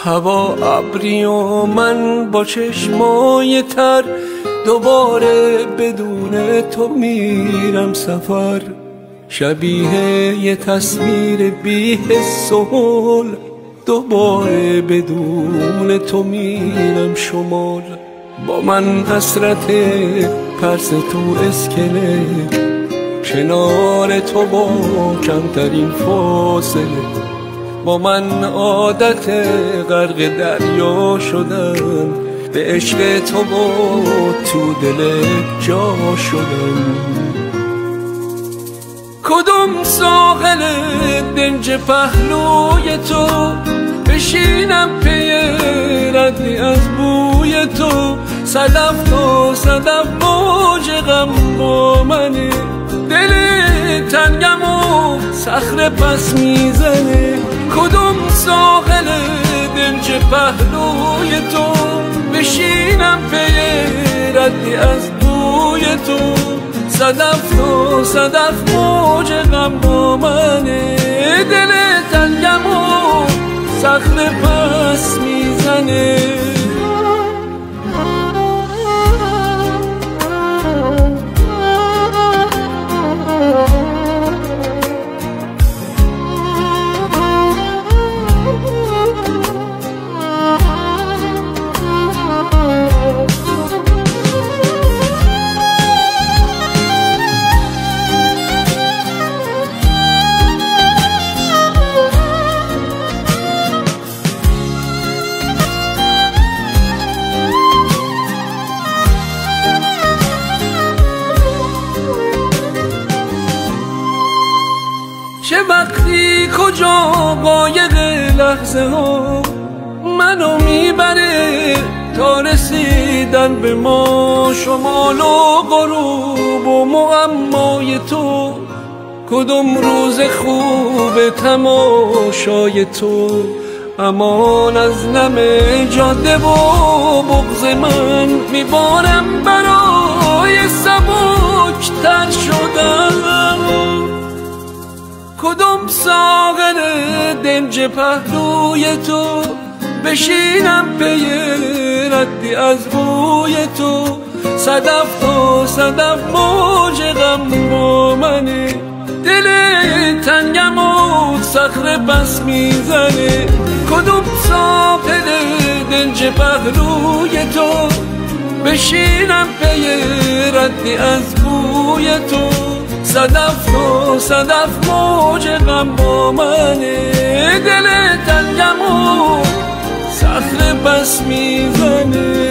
هوا ابری و من با چشمای تر، دوباره بدون تو میرم سفر. شبیه یه تصویر بی حس و حال، دوباره بدون تو میرم شمال. با من حسرت پرس تو اسکله، کنار تو با کمترین فاصله. با من عادت غرق دریا شدم، به عشق تو با تو دل جا شدم. کدوم ساحل دنج پهلوی تو، بشینم پی ردی از بوی تو. صدف تو صدف موج غم با منه، دل تنگم و صخره پس میزنه. کدوم ساحل دنج پهلوی تو، بشینم پی ردی از بوی تو. صدف تو صدف موج غم با منه، دل تنگم و صخره پس میزنه. چه وقتی کجا قایق لحظه ها منو میبره تا رسیدن به ما. شمال و غروب و معمای تو، کدوم روز خوب تماشای تو. امان از نم جاده و بغض من، میبارم برای سبک تر شدم. کدوم ساغر دنج پهلوی تو، بشینم پی ردی از بوی تو. صدف تو صدف موج غم با منه، دل تنگم و صخره بس میزنه. کدوم ساغر دنج پهلوی تو، بشینم پی ردی از بوی تو. صدف تو صدف موج غم با منه، دل تنگم و صخره بس میزنه.